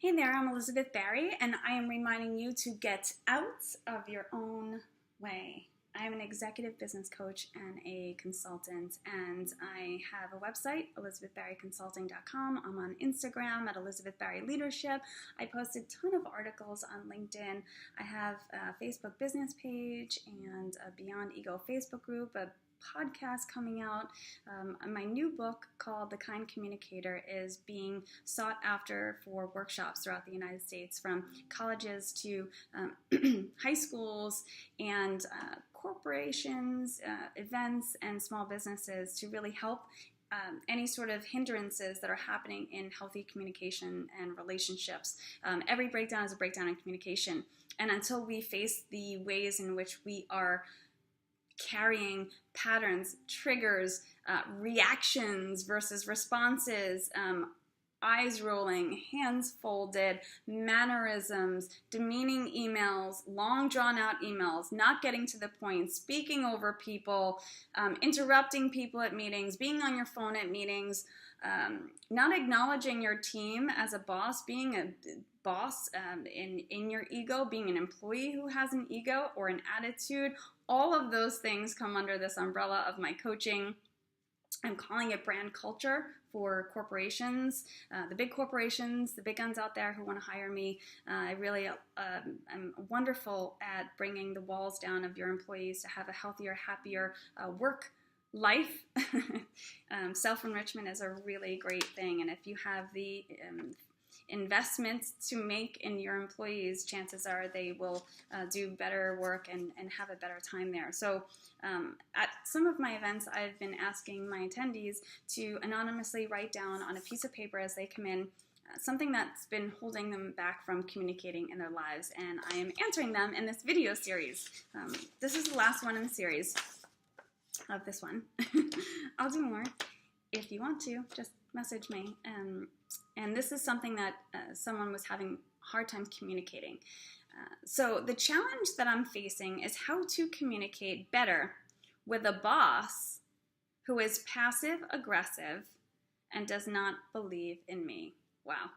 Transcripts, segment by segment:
Hey there, I'm Elizabeth Barry, and I am reminding you to get out of your own way. I am an executive business coach and a consultant, and I have a website, elizabethbarryconsulting.com. I'm on Instagram at Elizabeth Barry Leadership. I post a ton of articles on LinkedIn. I have a Facebook business page and a Beyond Ego Facebook group, a podcast coming out. My new book called The Kind Communicator is being sought after for workshops throughout the United States, from colleges to high schools and corporations, events, and small businesses, to really help any sort of hindrances that are happening in healthy communication and relationships. Every breakdown is a breakdown in communication. And until we face the ways in which we are carrying patterns, triggers, reactions versus responses, eyes rolling, hands folded, mannerisms, demeaning emails, long drawn out emails, not getting to the point, speaking over people, interrupting people at meetings, being on your phone at meetings, not acknowledging your team as a boss, being a boss in your ego, being an employee who has an ego or an attitude. All of those things come under this umbrella of my coaching. I'm calling it brand culture for corporations, the big corporations, the big guns out there who want to hire me. I really am wonderful at bringing the walls down of your employees to have a healthier, happier work life. Self-enrichment is a really great thing, and if you have the investments to make in your employees, chances are they will do better work and have a better time there. So at some of my events, I've been asking my attendees to anonymously write down on a piece of paper as they come in something that's been holding them back from communicating in their lives, and I am answering them in this video series. This is the last one in the series of this one. I'll do more. If you want to, just message me. And this is something that someone was having a hard time communicating. So the challenge that I'm facing is how to communicate better with a boss who is passive aggressive and does not believe in me. Wow.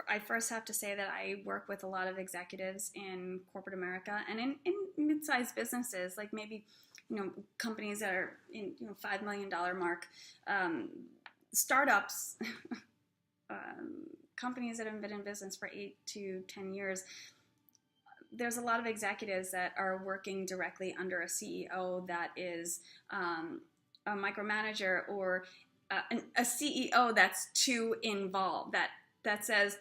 I first have to say that I work with a lot of executives in corporate America and in mid-sized businesses, like maybe companies that are in $5 million mark, startups, companies that have been in business for 8 to 10 years. There's a lot of executives that are working directly under a CEO that is a micromanager, or a CEO that's too involved, that says,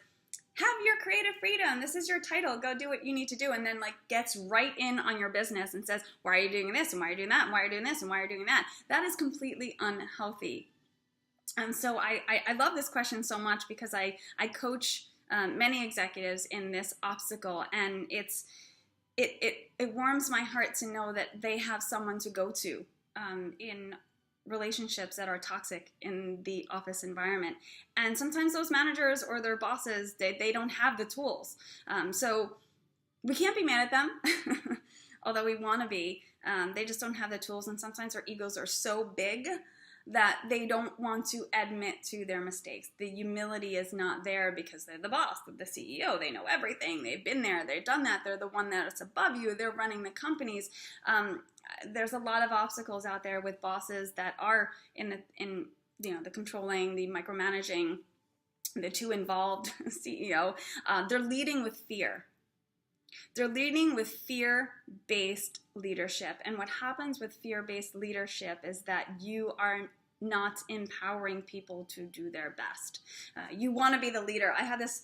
have your creative freedom, this is your title, go do what you need to do, and then gets right in on your business and says, why are you doing this, and why are you doing that, and why are you doing this, and why are you doing that. That is completely unhealthy. And so I love this question so much because I coach many executives in this obstacle, and it warms my heart to know that they have someone to go to in relationships that are toxic in the office environment. And sometimes those managers or their bosses, they don't have the tools. So we can't be mad at them, although we want to be. They just don't have the tools, and sometimes their egos are so big that they don't want to admit to their mistakes. The humility is not there because they're the boss, the CEO. They know everything. They've been there. They've done that. They're the one that's above you. They're running the companies. There's a lot of obstacles out there with bosses that are in the controlling, the micromanaging, the too involved CEO. They're leading with fear. They're leading with fear-based leadership. And what happens with fear-based leadership is that you are not empowering people to do their best. You want to be the leader. I had this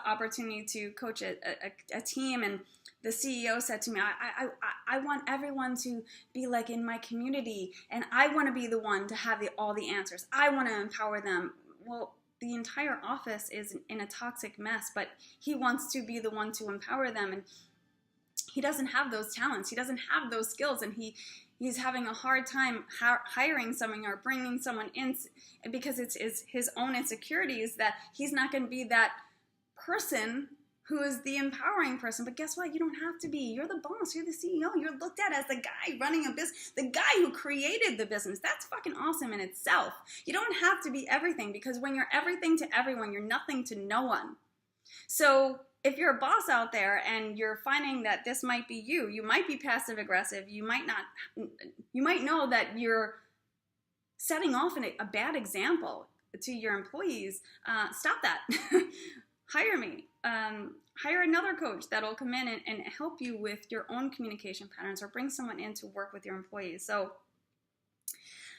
opportunity to coach a team, and the CEO said to me, I want everyone to be like in my community, and I want to be the one to have all the answers. I want to empower them. Well, the entire office is in a toxic mess, but he wants to be the one to empower them, and he doesn't have those talents. He doesn't have those skills, and he's having a hard time hiring someone or bringing someone in because it's his own insecurities that he's not going to be that person who is the empowering person. But guess what? You don't have to be. You're the boss. You're the CEO. You're looked at as the guy running a business, the guy who created the business. That's fucking awesome in itself. You don't have to be everything, because when you're everything to everyone, you're nothing to no one. So if you're a boss out there and you're finding that this might be you, you might be passive aggressive. You might not. You might know that you're setting off a bad example to your employees. Stop that. Hire me. Hire another coach that'll come in and help you with your own communication patterns, or bring someone in to work with your employees. So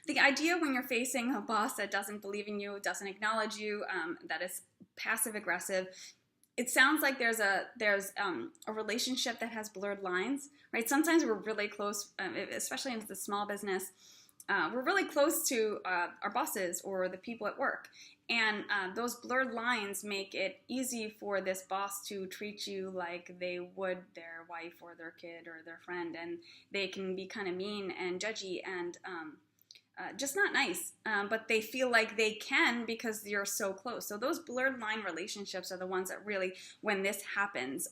the idea when you're facing a boss that doesn't believe in you, doesn't acknowledge you, that is passive aggressive, it sounds like there's a relationship that has blurred lines, right? Sometimes we're really close, especially in the small business. We're really close to our bosses or the people at work. And those blurred lines make it easy for this boss to treat you like they would their wife or their kid or their friend. And they can be kind of mean and judgy and just not nice. But they feel like they can because you're so close. So those blurred line relationships are the ones that really, when this happens,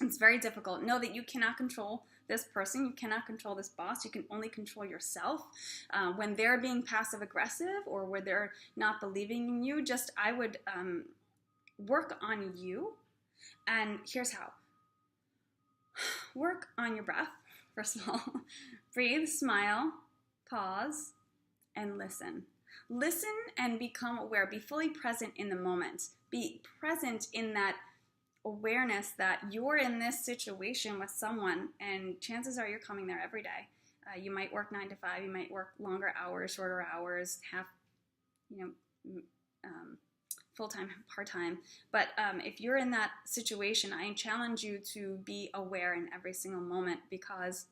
it's very difficult. Know that you cannot control this person. You cannot control this boss. You can only control yourself. When they're being passive aggressive or where they're not believing in you, I would work on you. And here's how. Work on your breath, first of all. Breathe, smile, pause, and listen. Listen and become aware. Be fully present in the moment. Be present in that awareness that you're in this situation with someone, and chances are you're coming there every day. You might work 9 to 5, you might work longer hours, shorter hours, full-time, part-time. But if you're in that situation, I challenge you to be aware in every single moment, because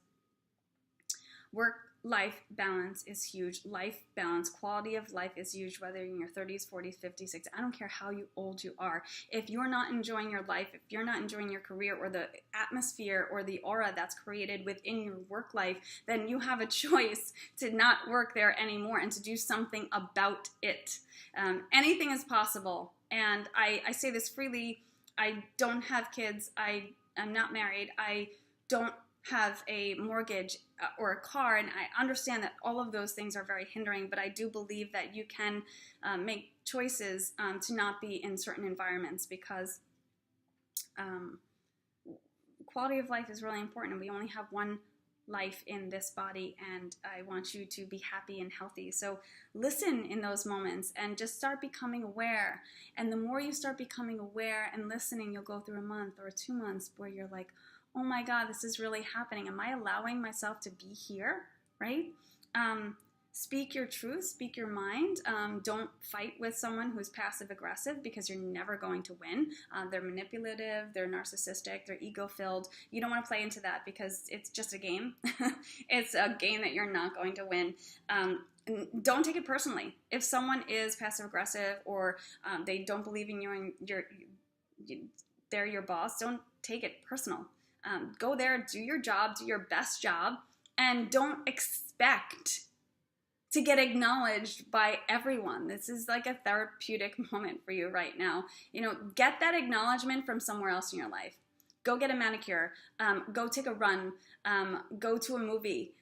work-life balance is huge. Life balance, quality of life is huge, whether you're in your 30s, 40s, 50s, 60s. I don't care how old you are. If you're not enjoying your life, if you're not enjoying your career or the atmosphere or the aura that's created within your work life, then you have a choice to not work there anymore and to do something about it. Anything is possible. And I say this freely. I don't have kids. I'm not married. I don't have a mortgage or a car, and I understand that all of those things are very hindering, but I do believe that you can make choices to not be in certain environments, because quality of life is really important, and we only have one life in this body, and I want you to be happy and healthy. So listen in those moments and just start becoming aware. And the more you start becoming aware and listening, you'll go through a month or 2 months where you're like, oh my God, this is really happening. Am I allowing myself to be here, right? Speak your truth, speak your mind. Don't fight with someone who's passive aggressive, because you're never going to win. They're manipulative, they're narcissistic, they're ego-filled. You don't want to play into that, because it's just a game. It's a game that you're not going to win. Don't take it personally. If someone is passive aggressive or they don't believe in you and they're your boss, don't take it personal. Go there, do your job, do your best job, and don't expect to get acknowledged by everyone. This is like a therapeutic moment for you right now. Get that acknowledgement from somewhere else in your life. Go get a manicure, go take a run, go to a movie,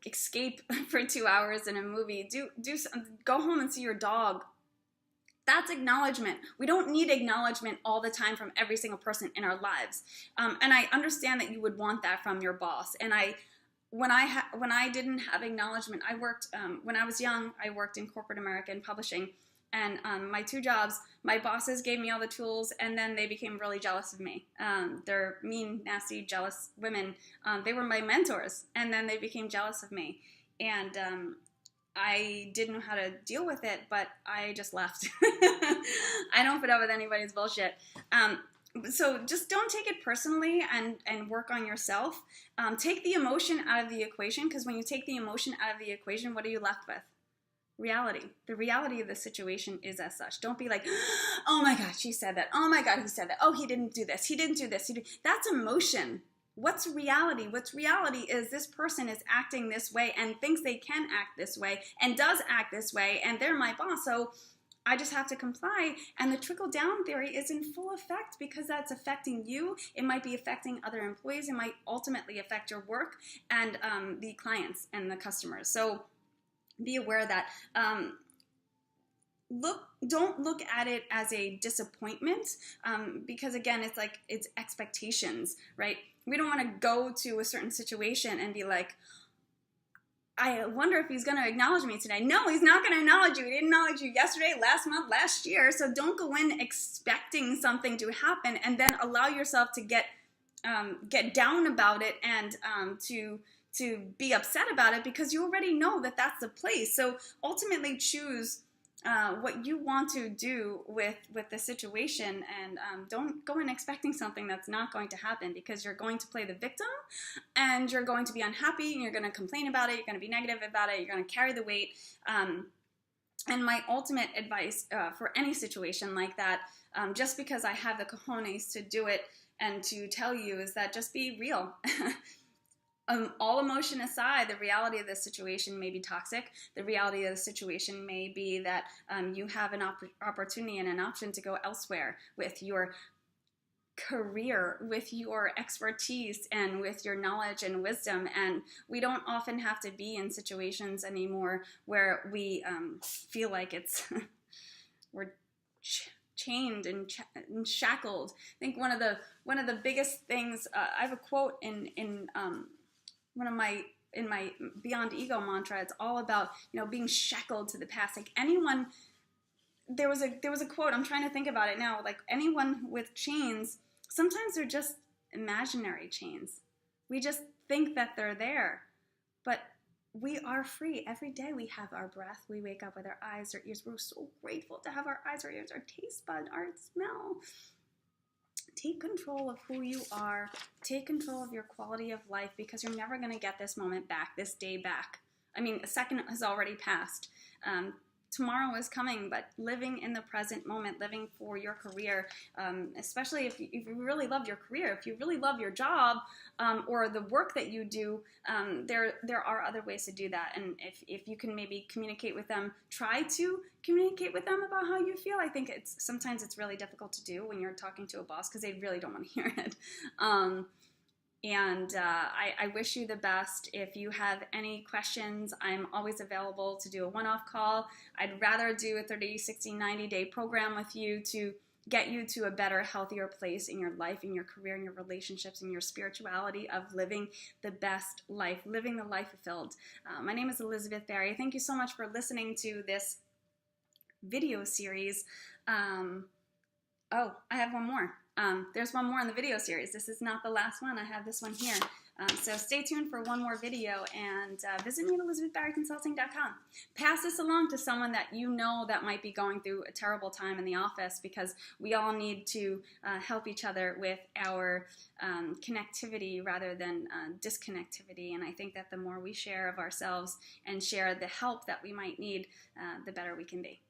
escape for 2 hours in a movie, go home and see your dog. That's acknowledgement. We don't need acknowledgement all the time from every single person in our lives. And I understand that you would want that from your boss. And when I didn't have acknowledgement, I worked, when I was young, I worked in corporate America in publishing. And my 2 jobs, my bosses gave me all the tools, and then they became really jealous of me. They're mean, nasty, jealous women. They were my mentors, and then they became jealous of me. And I didn't know how to deal with it, but I just left. I don't put up with anybody's bullshit. So just don't take it personally and work on yourself. Take the emotion out of the equation, because when you take the emotion out of the equation, what are you left with? Reality. The reality of the situation is as such. Don't be like, oh my God, she said that. Oh my God, he said that. Oh, he didn't do this. He didn't do this. That's emotion. What's reality? What's reality is this person is acting this way and thinks they can act this way and does act this way, and they're my boss. So I just have to comply. And the trickle-down theory is in full effect because that's affecting you. It might be affecting other employees. It might ultimately affect your work and the clients and the customers. So be aware of that. Don't look at it as a disappointment, because again, it's expectations, right? We don't want to go to a certain situation and be like, I wonder if he's going to acknowledge me today. No, he's not going to acknowledge you. He didn't acknowledge you yesterday, last month, last year. So don't go in expecting something to happen and then allow yourself to get down about it and to be upset about it, because you already know that that's the place. So ultimately choose what you want to do with the situation, and don't go in expecting something that's not going to happen, because you're going to play the victim and you're going to be unhappy and you're going to complain about it, you're going to be negative about it, you're going to carry the weight. And my ultimate advice for any situation like that, just because I have the cojones to do it and to tell you, is that just be real. All emotion aside, the reality of the situation may be toxic. The reality of the situation may be that you have an opportunity and an option to go elsewhere with your career, with your expertise, and with your knowledge and wisdom. And we don't often have to be in situations anymore where we feel like it's we're chained and shackled. I think one of the biggest things, I have a quote in my Beyond Ego mantra. It's all about, being shackled to the past. Like anyone, there was a quote, I'm trying to think about it now, like anyone with chains, sometimes they're just imaginary chains. We just think that they're there, but we are free. Every day we have our breath. We wake up with our eyes, our ears. We're so grateful to have our eyes, our ears, our taste bud, our smell. Take control of who you are. Take control of your quality of life, because you're never going to get this moment back, this day back. I mean, a second has already passed. Tomorrow is coming, but living in the present moment, living for your career, especially if you really love your career, if you really love your job or the work that you do, there are other ways to do that. And if you can maybe communicate with them, try to communicate with them about how you feel. I think sometimes it's really difficult to do when you're talking to a boss, because they really don't want to hear it. I wish you the best. If you have any questions, I'm always available to do a one-off call. I'd rather do a 30, 60, 90-day program with you to get you to a better, healthier place in your life, in your career, in your relationships, in your spirituality of living the best life, living the life fulfilled. My name is Elizabeth Barry. Thank you so much for listening to this video series. Oh, I have one more. There's one more in the video series. This is not the last one. I have this one here. So stay tuned for one more video, and visit me at ElizabethBarryConsulting.com. Pass this along to someone that you know that might be going through a terrible time in the office, because we all need to help each other with our connectivity rather than disconnectivity. And I think that the more we share of ourselves and share the help that we might need, the better we can be.